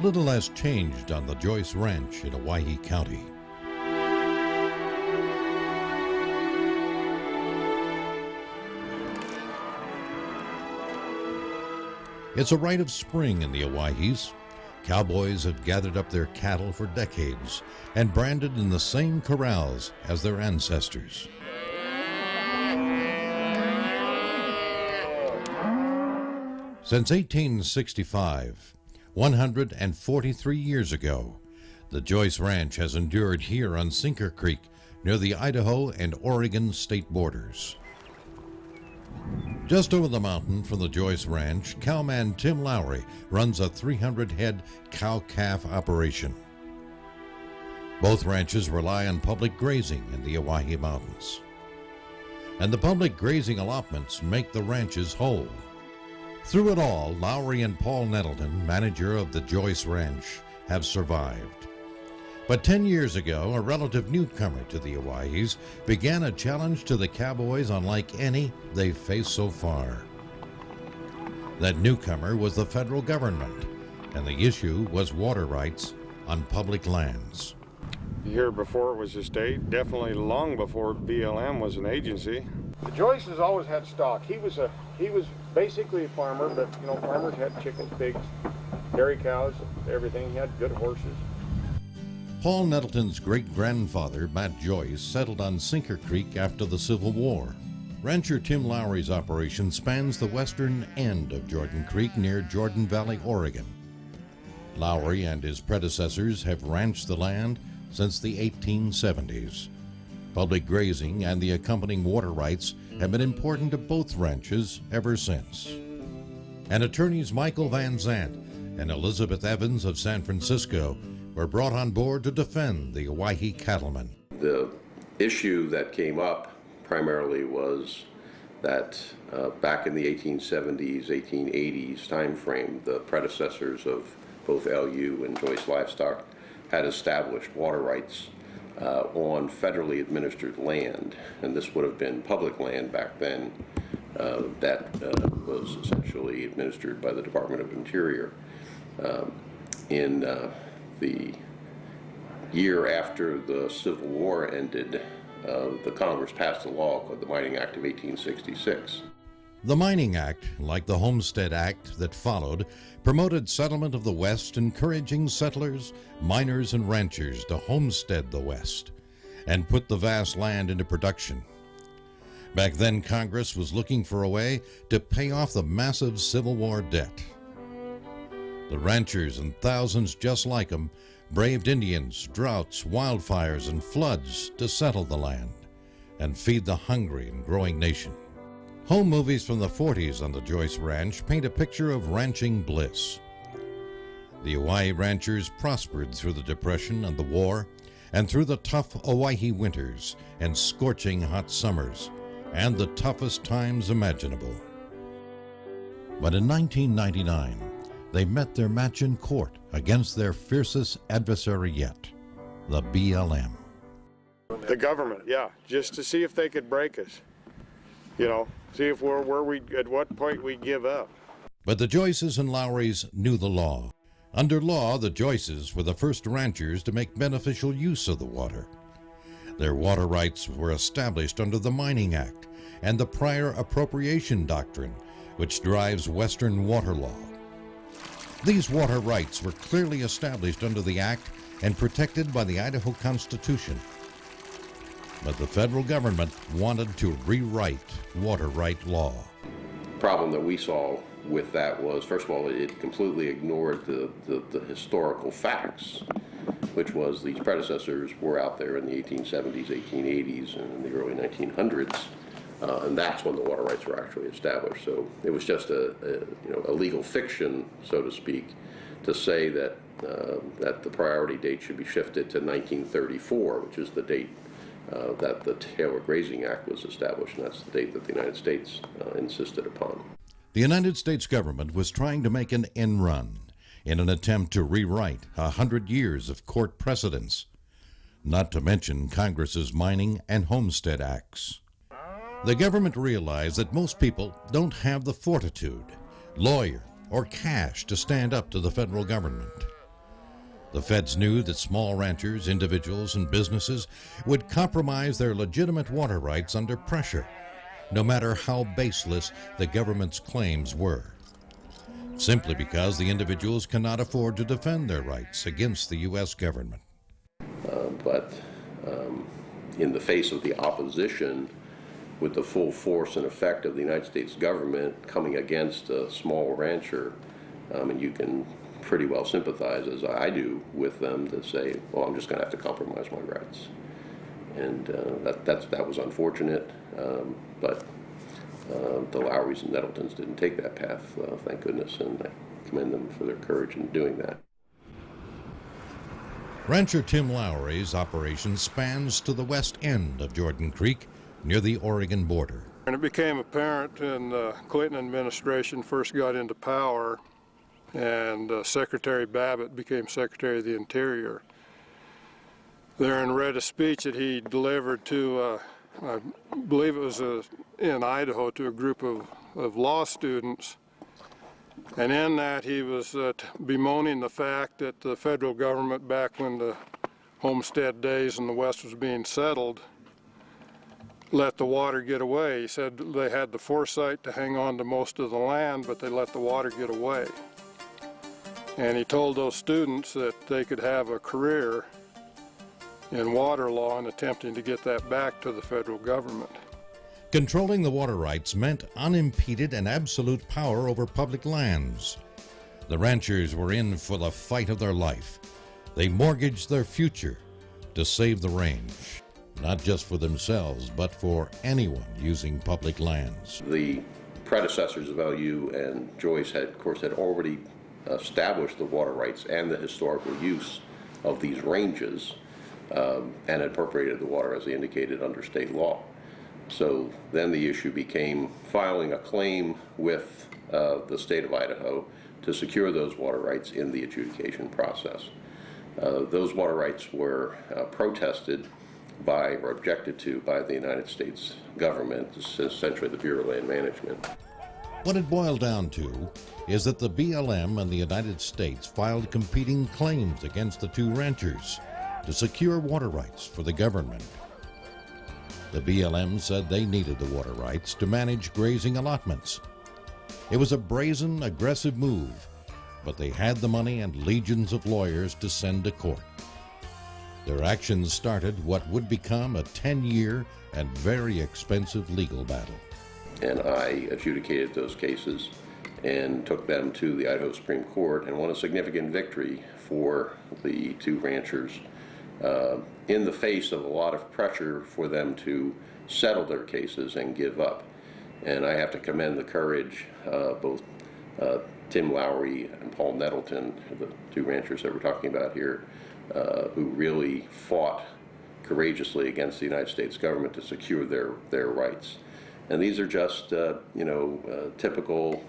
little has changed on the Joyce Ranch in Owyhee County. It's a rite of spring in the Owyhees. Cowboys have gathered up their cattle for decades and branded in the same corrals as their ancestors. Since 1865, 143 years ago, the Joyce Ranch has endured here on Sinker Creek near the Idaho and Oregon state borders. Just over the mountain from the Joyce Ranch, cowman Tim Lowry runs a 300-head cow-calf operation. Both ranches rely on public grazing in the Owyhee Mountains. And the public grazing allotments make the ranches whole. Through it all, Lowry and Paul Nettleton, manager of the Joyce Ranch, have survived. But 10 years ago, a relative newcomer to the Owyhees began a challenge to the cowboys unlike any they've faced so far. That newcomer was the federal government, and the issue was water rights on public lands. Here before it was a state, definitely long before BLM was an agency. The Joyces always had stock. He was basically a farmer, but farmers had chickens, pigs, dairy cows, everything. He had good horses. Paul Nettleton's great-grandfather, Matt Joyce, settled on Sinker Creek after the Civil War. Rancher Tim Lowry's operation spans the western end of Jordan Creek near Jordan Valley, Oregon. Lowry and his predecessors have ranched the land since the 1870s. Public grazing and the accompanying water rights have been important to both ranches ever since. And attorneys Michael Van Zant and Elizabeth Evans of San Francisco were brought on board to defend the Owyhee cattlemen. The issue that came up primarily was that back in the 1870s, 1880s time frame, the predecessors of both LU and Joyce Livestock had established water rights on federally administered land, and this would have been public land back then that was essentially administered by the Department of Interior. In the year after the Civil War ended, the Congress passed a law called the Mining Act of 1866. The Mining Act, like the Homestead Act that followed, promoted settlement of the West, encouraging settlers, miners, and ranchers to homestead the West and put the vast land into production. Back then, Congress was looking for a way to pay off the massive Civil War debt. The ranchers and thousands just like them braved Indians, droughts, wildfires, and floods to settle the land and feed the hungry and growing nation. Home movies from the 40s on the Joyce Ranch paint a picture of ranching bliss. The Owyhee ranchers prospered through the Depression and the war, and through the tough Owyhee winters and scorching hot summers, and the toughest times imaginable. But in 1999, they met their match in court against their fiercest adversary yet, the BLM. The government, yeah, just to see if they could break us. See if at what point we give up. But the Joyces and Lowrys knew the law. Under law, the Joyces were the first ranchers to make beneficial use of the water. Their water rights were established under the Mining Act and the Prior Appropriation Doctrine, which drives Western water law. These water rights were clearly established under the Act and protected by the Idaho Constitution. But the federal government wanted to rewrite water right law. The problem that we saw with that was, first of all, it completely ignored the historical facts, which was these predecessors were out there in the 1870s, 1880s, and in the early 1900s, and that's when the water rights were actually established. So it was just a legal fiction, so to speak, to say that that the priority date should be shifted to 1934, which is the date that the Taylor Grazing Act was established, and that's the date that the United States insisted upon. The United States government was trying to make an end run in an attempt to rewrite 100 years of court precedents, not to mention Congress's Mining and Homestead Acts. The government realized that most people don't have the fortitude, lawyer, or cash to stand up to the federal government. The feds knew that small ranchers, individuals, and businesses would compromise their legitimate water rights under pressure, no matter how baseless the government's claims were, simply because the individuals cannot afford to defend their rights against the U.S. government. But in the face of the opposition, with the full force and effect of the United States government coming against a small rancher, and you can pretty well sympathize, as I do, with them to say, well, I'm just going to have to compromise my rights. And that was unfortunate, but the Lowrys and Nettletons didn't take that path, thank goodness, and I commend them for their courage in doing that. Rancher Tim Lowry's operation spans to the west end of Jordan Creek, near the Oregon border. And it became apparent when the Clinton administration first got into power and Secretary Babbitt became Secretary of the Interior. Therein read a speech that he delivered to, I believe it was in Idaho, to a group of law students. And in that he was bemoaning the fact that the federal government, back when the homestead days in the West was being settled, let the water get away. He said they had the foresight to hang on to most of the land, but they let the water get away. And he told those students that they could have a career in water law in attempting to get that back to the federal government. Controlling the water rights meant unimpeded and absolute power over public lands. The ranchers were in for the fight of their life. They mortgaged their future to save the range, not just for themselves, but for anyone using public lands. The predecessors of LU and Joyce had, of course, had already established the water rights and the historical use of these ranges, and appropriated the water as they indicated under state law. So then the issue became filing a claim with the state of Idaho to secure those water rights in the adjudication process. Those water rights were protested by or objected to by the United States government, essentially the Bureau of Land Management. What it boiled down to is that the BLM and the United States filed competing claims against the two ranchers to secure water rights for the government. The BLM said they needed the water rights to manage grazing allotments. It was a brazen, aggressive move, but they had the money and legions of lawyers to send to court. Their actions started what would become a 10-year and very expensive legal battle. And I adjudicated those cases and took them to the Idaho Supreme Court and won a significant victory for the two ranchers in the face of a lot of pressure for them to settle their cases and give up. And I have to commend the courage of both Tim Lowry and Paul Nettleton, the two ranchers that we're talking about here, who really fought courageously against the United States government to secure their rights. And these are just, typical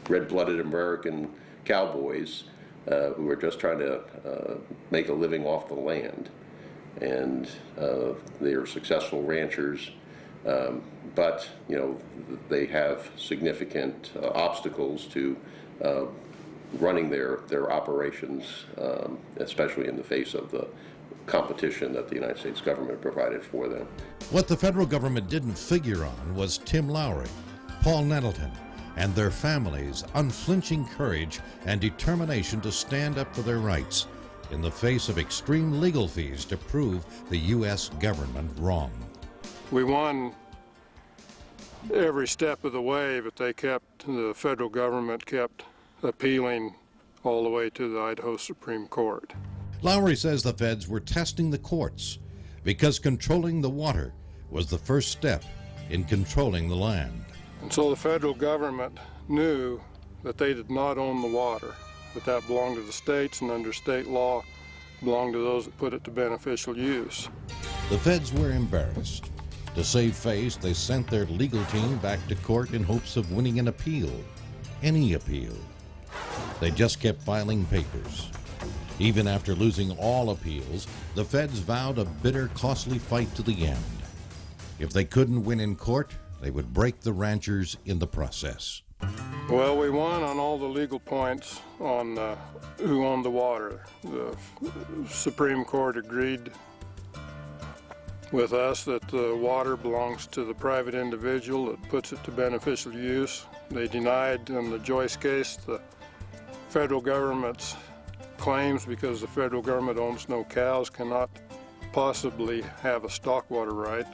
red-blooded American cowboys who are just trying to make a living off the land. And they are successful ranchers, but, they have significant obstacles to running their operations, especially in the face of the competition that the United States government provided for them. What the federal government didn't figure on was Tim Lowry, Paul Nettleton, and their families' unflinching courage and determination to stand up for their rights in the face of extreme legal fees to prove the U.S. government wrong. We won every step of the way, but the federal government kept appealing all the way to the Idaho Supreme Court. Lowry says the feds were testing the courts because controlling the water was the first step in controlling the land. And so the federal government knew that they did not own the water, that belonged to the states, and under state law belonged to those that put it to beneficial use. The feds were embarrassed. To save face, they sent their legal team back to court in hopes of winning an appeal, any appeal. They just kept filing papers. Even after losing all appeals, the feds vowed a bitter, costly fight to the end. If they couldn't win in court, they would break the ranchers in the process. Well, we won on all the legal points on who owned the water. The Supreme Court agreed with us that the water belongs to the private individual that puts it to beneficial use. They denied in the Joyce case the federal government's claims because the federal government owns no cows, cannot possibly have a stock water right.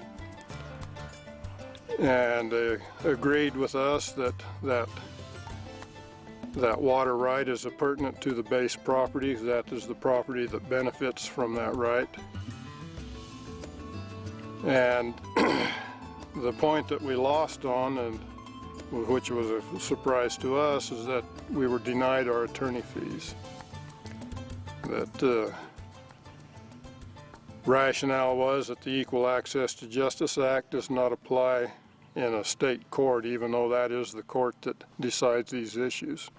And they agreed with us that water right is pertinent to the base property. That is the property that benefits from that right. And the point that we lost on, and which was a surprise to us, is that we were denied our attorney fees. That rationale was that the Equal Access to Justice Act does not apply in a state court, even though that is the court that decides these issues.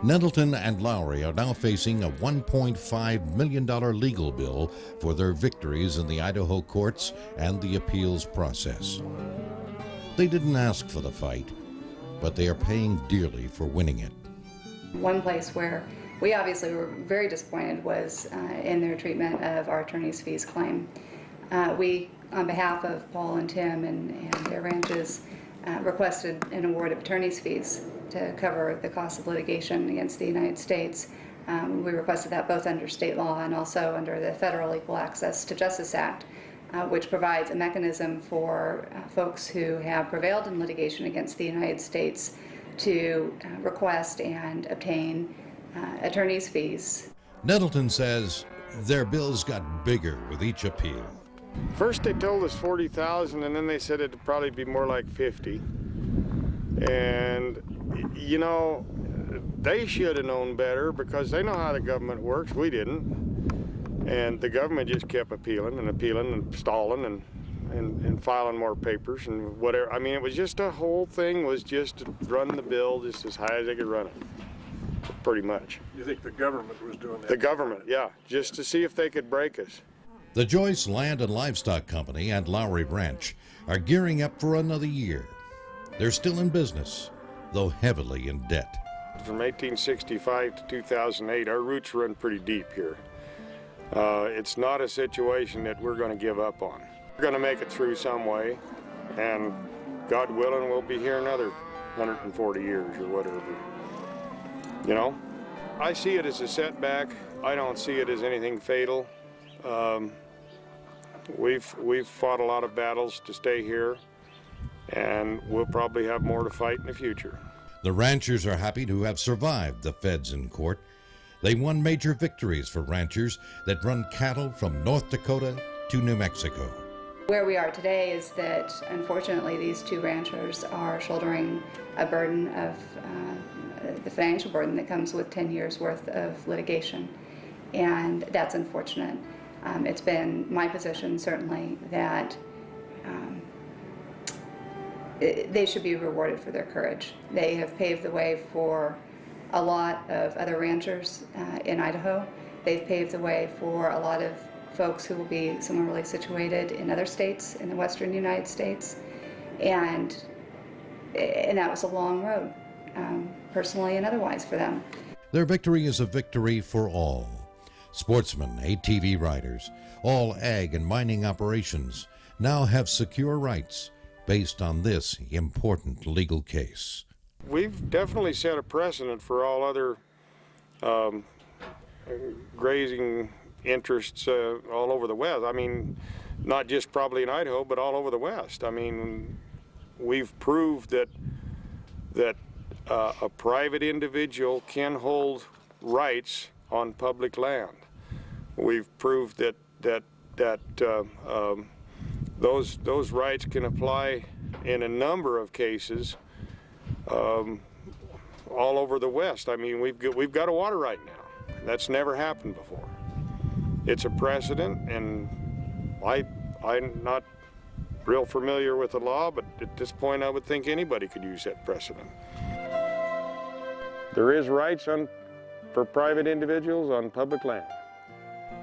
Nettleton and Lowry are now facing a $1.5 million legal bill for their victories in the Idaho courts and the appeals process. They didn't ask for the fight, but they are paying dearly for winning it. One place where we obviously were very disappointed was in their treatment of our attorney's fees claim. We, on behalf of Paul and Tim and their ranches, requested an award of attorney's fees to cover the cost of litigation against the United States. We requested that both under state law and also under the Federal Equal Access to Justice Act, which provides a mechanism for folks who have prevailed in litigation against the United States to request and obtain attorney's fees. Nettleton says their bills got bigger with each appeal. First they told us 40,000, and then they said it'd probably be more like 50. And you know, they should have known better because they know how the government works. We didn't. And the government just kept appealing and stalling and filing more papers and whatever. I mean, it was just a whole thing was just to run the bill just as high as they could run it, pretty much. You think the government was doing that? The government, yeah, just to see if they could break us. The Joyce Land and Livestock Company and Lowry Ranch are gearing up for another year. They're still in business, though heavily in debt. From 1865 to 2008, our roots run pretty deep here. It's not a situation that we're going to give up on. We're going to make it through some way, and God willing, we'll be here another 140 years or whatever. You know, I see it as a setback. I don't see it as anything fatal. We've fought a lot of battles to stay here, and we'll probably have more to fight in the future. The ranchers are happy to have survived the feds in court. They won major victories for ranchers that run cattle from North Dakota to New Mexico. Where we are today is that, unfortunately, these two ranchers are shouldering a burden of the financial burden that comes with 10 years worth of litigation, and that's unfortunate. It's been my position, certainly, that they should be rewarded for their courage. They have paved the way for a lot of other ranchers in Idaho. They've paved the way for a lot of folks who will be similarly situated in other states in the western United States. And that was a long road, personally and otherwise, for them. Their victory is a victory for all. Sportsmen, ATV riders, all ag and mining operations now have secure rights based on this important legal case. We've definitely set a precedent for all other grazing interests all over the West. I mean, not just probably in Idaho, but all over the West. I mean, we've proved that a private individual can hold rights on public land. We've proved that those rights can apply in a number of cases all over the West. I mean, we've got a water right now. That's never happened before. It's a precedent, and I'm not real familiar with the law, but at this point I would think anybody could use that precedent. There is rights for private individuals on public land.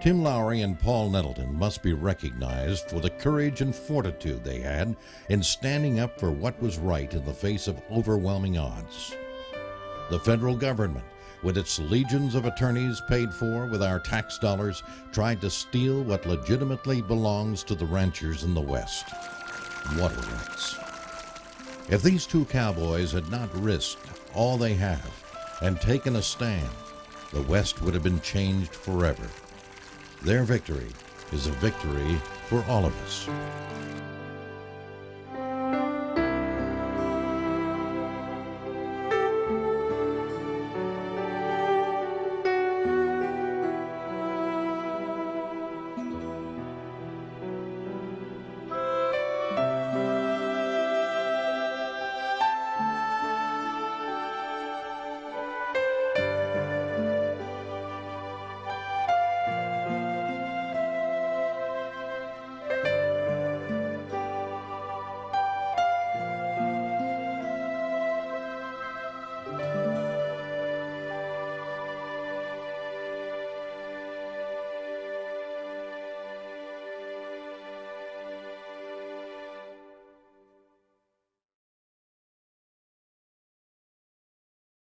Tim Lowry and Paul Nettleton must be recognized for the courage and fortitude they had in standing up for what was right in the face of overwhelming odds. The federal government, with its legions of attorneys paid for with our tax dollars, tried to steal what legitimately belongs to the ranchers in the West: water rights. If these two cowboys had not risked all they have and taken a stand, the West would have been changed forever. Their victory is a victory for all of us.